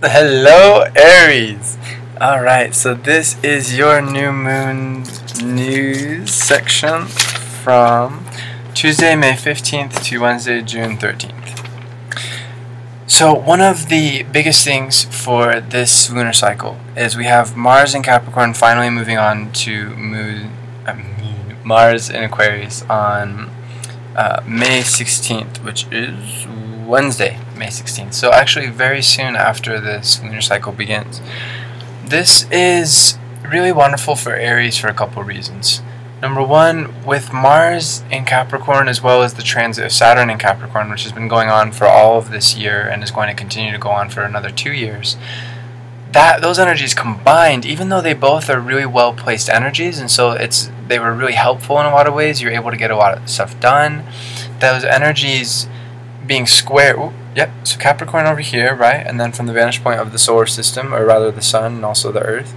Hello, Aries! Alright, so this is your new moon news section from Tuesday, May 15th to Wednesday, June 13th. So one of the biggest things for this lunar cycle is we have Mars in Capricorn finally moving on to Mars in Aquarius on May 16th, which is Wednesday, May 16th. So actually very soon after this lunar cycle begins. This is really wonderful for Aries for a couple reasons. Number one, with Mars in Capricorn as well as the transit of Saturn in Capricorn, which has been going on for all of this year and is going to continue to go on for another 2 years, those energies combined, even though they both are really well placed energies, and so they were really helpful in a lot of ways. You're able to get a lot of stuff done. Those energies being square, so Capricorn over here, right, and then from the vantage point of the solar system, or rather the sun and also the earth,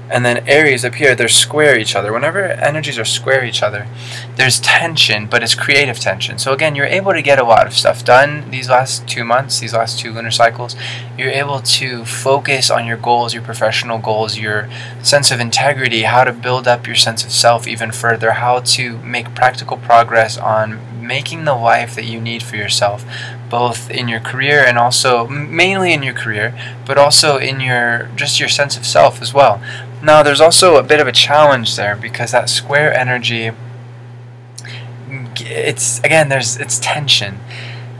and then Aries up here, they're square each other. Whenever energies are square each other, there's tension, but it's creative tension. So again, you're able to get a lot of stuff done these last 2 months, these last 2 lunar cycles. You're able to focus on your goals, your professional goals, your sense of integrity, how to build up your sense of self even further, how to make practical progress on making the life that you need for yourself, both in your career and also mainly in your career, but also in your sense of self as well. Now there's also a bit of a challenge there, because that square energy, it's tension,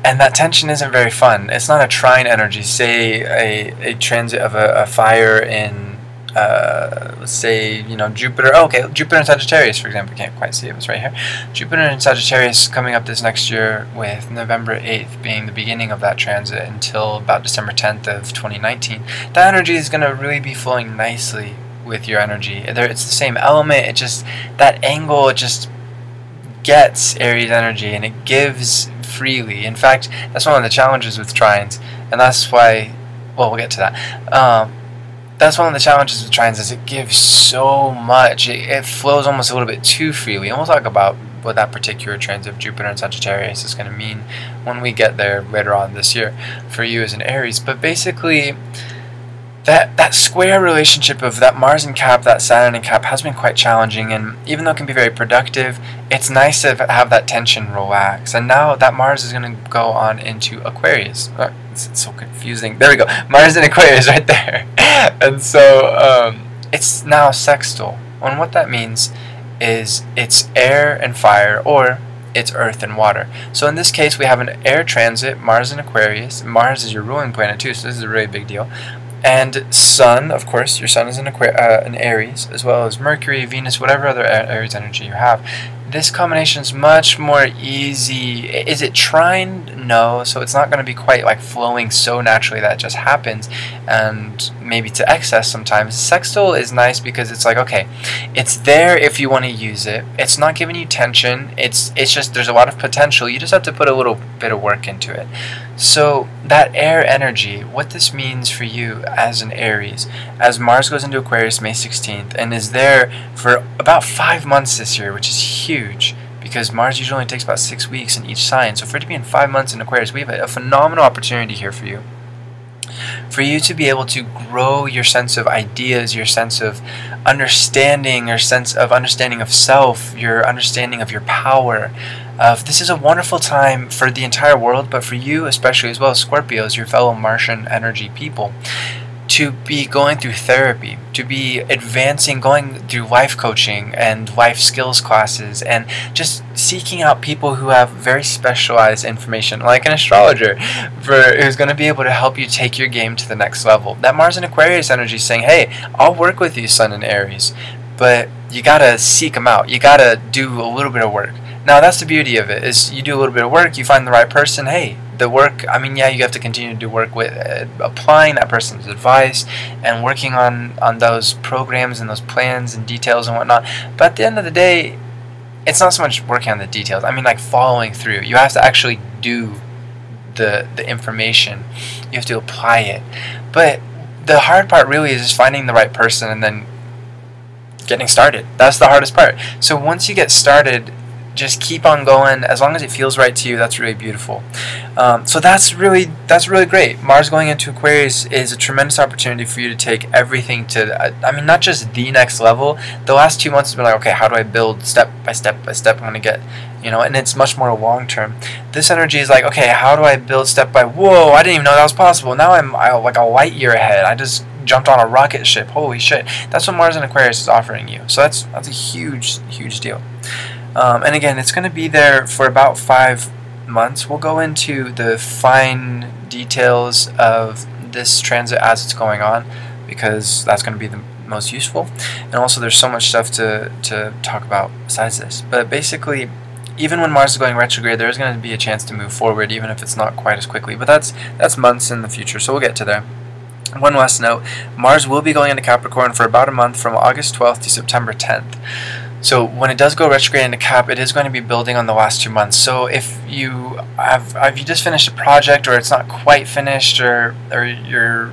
and that tension isn't very fun. It's not a trine energy, say a transit of a fire in let's say, Jupiter. Jupiter and Sagittarius, for example. You can't quite see it, it's right here. Jupiter and Sagittarius coming up this next year, with November 8th being the beginning of that transit until about December 10th of 2019. That energy is going to really be flowing nicely with your energy. It's the same element, that angle, it just gets Aries energy, and it gives freely. In fact, that's one of the challenges with trines, and that's why, we'll get to that. That's one of the challenges with trines, is it gives so much. It flows almost a little bit too freely. And we'll talk about what that particular transit of Jupiter and Sagittarius is going to mean when we get there later on this year for you as an Aries. But basically, that square relationship of that Mars in Cap, that Saturn in Cap, has been quite challenging, and even though it can be very productive, it's nice to have that tension relax. And now that Mars is going to go on into Aquarius. It's so confusing. There we go. Mars in Aquarius right there. And so it's now sextile. And what that means is it's air and fire, or it's earth and water. So in this case, we have an air transit, Mars in Aquarius. Mars is your ruling planet too, so this is a really big deal. And Sun, of course, your Sun is in Aries, as well as Mercury, Venus, whatever other Aries energy you have. This combination is much more easy. Is it trine? No, so it's not going to be quite like flowing so naturally that it just happens, and maybe to excess sometimes. Sextile is nice because it's like, okay, it's there if you want to use it. It's not giving you tension. It's just, there's a lot of potential. You just have to put a little bit of work into it. So that air energy, what this means for you as an Aries, as Mars goes into Aquarius May 16th and is there for about 5 months this year, which is huge, because Mars usually only takes about 6 weeks in each sign. So for it to be in 5 months in Aquarius, we have a phenomenal opportunity here for you. For you to be able to grow your sense of ideas, your sense of understanding, your sense of understanding of self, your understanding of your power. This is a wonderful time for the entire world, but for you especially as well, Scorpios, your fellow Martian energy people, to be going through therapy, to be advancing, going through life coaching and life skills classes, and just seeking out people who have very specialized information, like an astrologer, who's going to be able to help you take your game to the next level. That Mars in Aquarius energy is saying, hey, I'll work with you, Sun in Aries, but you gotta seek them out. You gotta do a little bit of work. Now that's the beauty of it, is you do a little bit of work, you find the right person, hey, the work, you have to continue to do work with applying that person's advice and working on those programs and those plans and details and whatnot. But at the end of the day, it's not so much working on the details. Like following through. You have to actually do the information. You have to apply it. But the hard part really is just finding the right person and then getting started. That's the hardest part. So once you get started, just keep on going as long as it feels right to you. That's really beautiful. So that's really great. Mars going into Aquarius is a tremendous opportunity for you to take everything to, I mean, not just the next level. The last 2 months have been like, okay, how do I build step by step by step? I'm going to get, you know, and it's much more long term. This energy is like, okay, how do I build step by, whoa, I didn't even know that was possible. Now I'm like a light year ahead. I just jumped on a rocket ship. Holy shit. That's what Mars in Aquarius is offering you. So that's a huge deal. And again, it's going to be there for about 5 months. We'll go into the fine details of this transit as it's going on, because that's going to be the most useful. And also there's so much stuff to talk about besides this. But basically, even when Mars is going retrograde, there's going to be a chance to move forward, even if it's not quite as quickly. But that's months in the future, so we'll get to there. One last note, Mars will be going into Capricorn for about a month from August 12th to September 10th. So when it does go retrograde into Cap, it is going to be building on the last 2 months. So if you just finished a project, or it's not quite finished, or your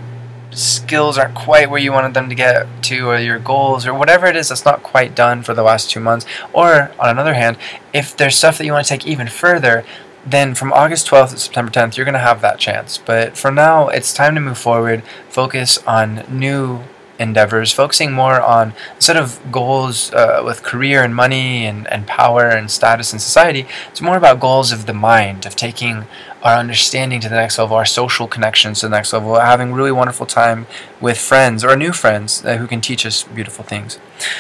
skills aren't quite where you wanted them to get to, or your goals, or whatever it is that's not quite done for the last 2 months, or on another hand, if there's stuff that you want to take even further, then from August 12th to September 10th, you're going to have that chance. But for now, it's time to move forward, focus on new endeavors, focusing more on, instead of goals with career and money and power and status in society, it's more about goals of the mind, of taking our understanding to the next level, our social connections to the next level, having really wonderful time with friends or new friends who can teach us beautiful things.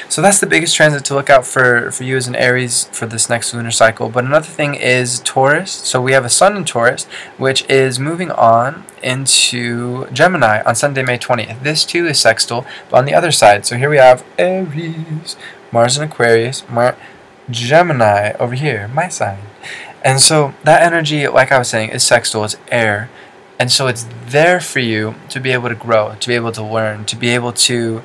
So that's the biggest transit to look out for you as an Aries for this next lunar cycle. But another thing is Taurus. So we have a Sun in Taurus, which is moving on into Gemini on Sunday, May 20th. This too is sextile, but on the other side. So here we have Aries, Mars in Aquarius, Gemini over here, my sign. And so that energy, like I was saying, is sextile, it's air. And so it's there for you to be able to grow, to be able to learn, to be able to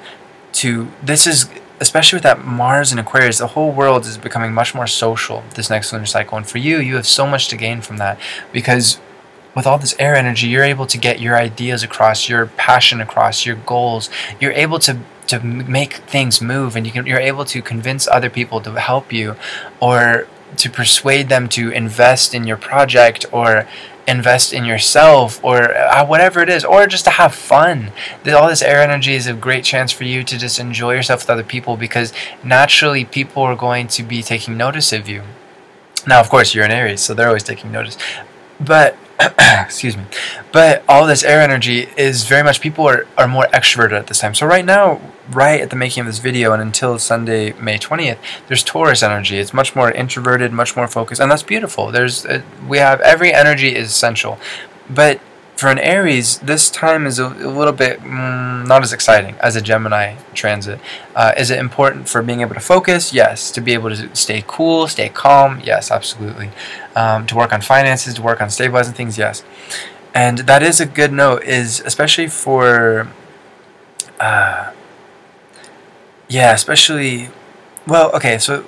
this is, especially with that Mars in Aquarius, the whole world is becoming much more social this next lunar cycle. And for you, you have so much to gain from that, because with all this air energy, you're able to get your ideas across, your passion across, your goals. You're able to make things move, and you're able to convince other people to help you, or to persuade them to invest in your project, or invest in yourself, or whatever it is, or just to have fun. All this air energy is a great chance for you to just enjoy yourself with other people, because naturally people are going to be taking notice of you. Now, of course, you're an Aries, so they're always taking notice. But excuse me. But all this air energy is very much, people are more extroverted at this time. So right now, right at the making of this video and until Sunday, May 20th, there's Taurus energy. It's much more introverted, much more focused, and that's beautiful. We have, every energy is essential. But for an Aries, this time is a little bit not as exciting as a Gemini transit. Is it important for being able to focus? Yes. To be able to stay cool, stay calm? Yes, absolutely. To work on finances, to work on stabilizing things? Yes. And that is a good note, is especially for, yeah, especially, well, okay, so,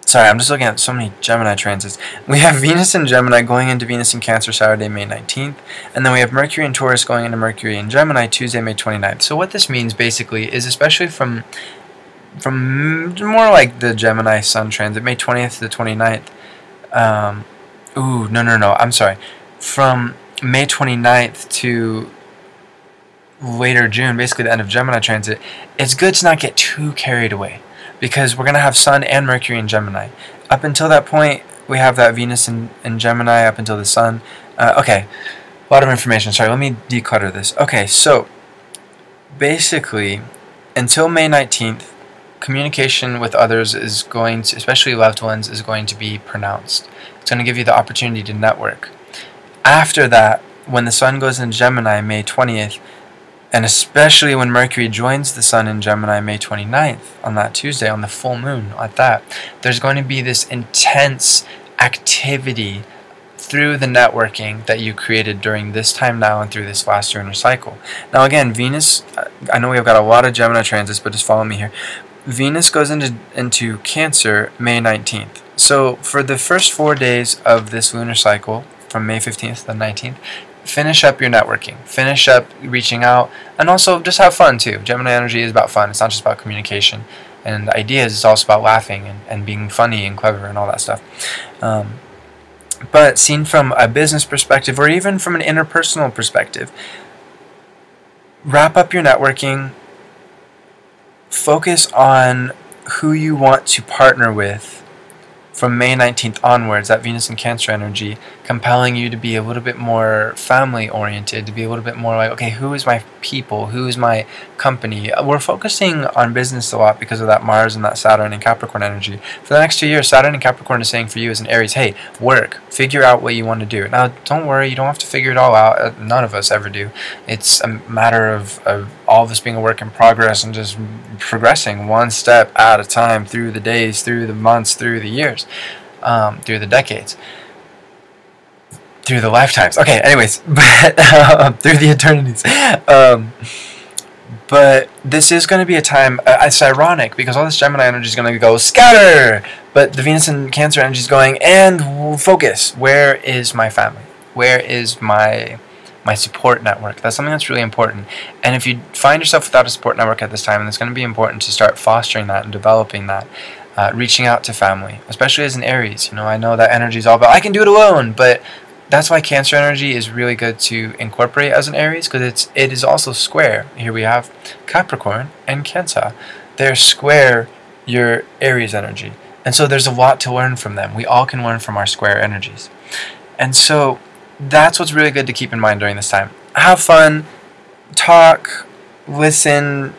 sorry, I'm just looking at so many Gemini transits. We have Venus in Gemini going into Venus in Cancer Saturday, May 19th. And then we have Mercury in Taurus going into Mercury in Gemini Tuesday, May 29th. So what this means basically is, especially from more like the Gemini Sun transit, May 20th to the 29th. No, I'm sorry. From May 29th to later June, basically the end of Gemini transit, it's good to not get too carried away, because we're going to have Sun and Mercury in Gemini. Up until that point, we have that Venus in Gemini up until the Sun. Okay, a lot of information. Sorry, let me declutter this. Okay, so basically, until May 19th, communication with others is going to, especially loved ones, is going to be pronounced. It's going to give you the opportunity to network. After that, when the Sun goes in Gemini, May 20th, and especially when Mercury joins the Sun in Gemini May 29th, on that Tuesday, on the full moon, like that, there's going to be this intense activity through the networking that you created during this time now and through this last lunar cycle. Now again, Venus, I know we've got a lot of Gemini transits, but just follow me here. Venus goes into Cancer May 19th. So for the first 4 days of this lunar cycle, from May 15th to the 19th, finish up your networking, finish up reaching out, and also just have fun too. Gemini energy is about fun. It's not just about communication. and ideas. It's also about laughing and being funny and clever and all that stuff. But seen from a business perspective, or even from an interpersonal perspective, wrap up your networking, focus on who you want to partner with from May 19th onwards, that Venus and Cancer energy, compelling you to be a little bit more family-oriented, to be a little bit more like, okay, who is my people? Who is my company? We're focusing on business a lot because of that Mars and that Saturn and Capricorn energy. For the next 2 years, Saturn and Capricorn is saying for you as an Aries, hey, work, figure out what you want to do. Now, don't worry, you don't have to figure it all out. None of us ever do. It's a matter of all of us being a work in progress and just progressing one step at a time through the days, through the months, through the years. Through the decades, through the lifetimes. Okay, anyways, but through the eternities. But this is going to be a time, it's ironic because all this Gemini energy is going to go scatter, but the Venus and Cancer energy is going, and focus. Where is my family? Where is my support network? That's something that's really important. And if you find yourself without a support network at this time, then it's going to be important to start fostering that and developing that. Reaching out to family, especially as an Aries. You know, I know that energy is all about, I can do it alone, but that's why Cancer energy is really good to incorporate as an Aries, because it is also square. Here we have Capricorn and Cancer. They're square your Aries energy. And so there's a lot to learn from them. We all can learn from our square energies. And so that's what's really good to keep in mind during this time. Have fun, talk, listen,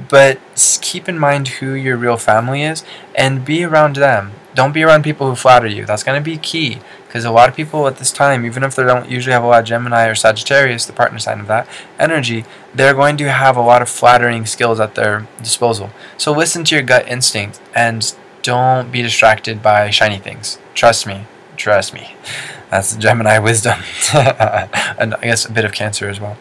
but keep in mind who your real family is and be around them. Don't be around people who flatter you. That's going to be key, because a lot of people at this time, even if they don't usually have a lot of Gemini or Sagittarius, the partner sign of that energy, they're going to have a lot of flattering skills at their disposal. So listen to your gut instinct and don't be distracted by shiny things. Trust me. Trust me. That's Gemini wisdom. And I guess a bit of Cancer as well.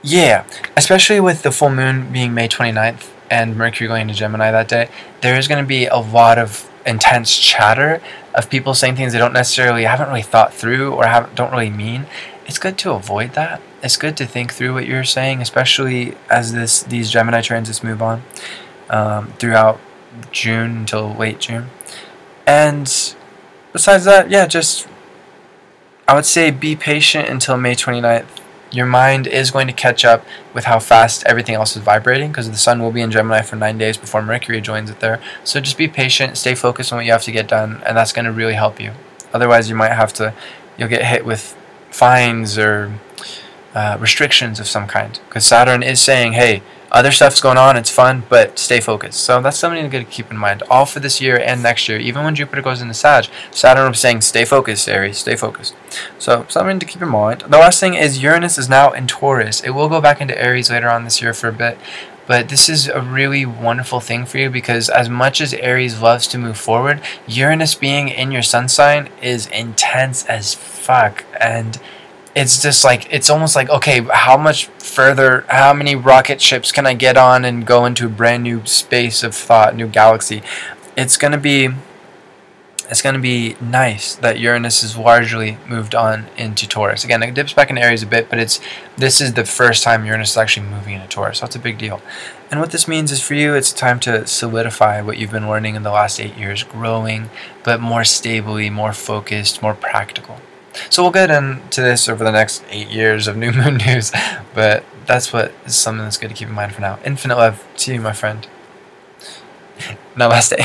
Yeah, especially with the full moon being May 29th and Mercury going into Gemini that day, there is going to be a lot of intense chatter of people saying things they haven't really thought through or don't really mean. It's good to avoid that. It's good to think through what you're saying, especially as these Gemini transits move on throughout June until late June. And besides that, yeah, I would say be patient until May 29th. Your mind is going to catch up with how fast everything else is vibrating, because the sun will be in Gemini for 9 days before Mercury joins it there. So just be patient, stay focused on what you have to get done, and that's going to really help you. Otherwise, you'll get hit with fines or restrictions of some kind, because Saturn is saying, hey, other stuff's going on, it's fun, but stay focused. So that's something to keep in mind, all for this year and next year. Even when Jupiter goes into Sag, Saturn will be saying, stay focused, Aries, stay focused. So something to keep in mind. The last thing is Uranus is now in Taurus. It will go back into Aries later on this year for a bit, but this is a really wonderful thing for you, because as much as Aries loves to move forward, Uranus being in your sun sign is intense as fuck, and it's just like, it's almost like, okay, how much further, how many rocket ships can I get on and go into a brand new space of thought, new galaxy? It's gonna be nice that Uranus is largely moved on into Taurus. Again, it dips back in Aries a bit, but this is the first time Uranus is actually moving into Taurus, so it's a big deal. And what this means is for you, it's time to solidify what you've been learning in the last 8 years, growing, but more stably, more focused, more practical. So we'll get into this over the next 8 years of new moon news, but that's something that's good to keep in mind for now. Infinite love to you, my friend. Namaste.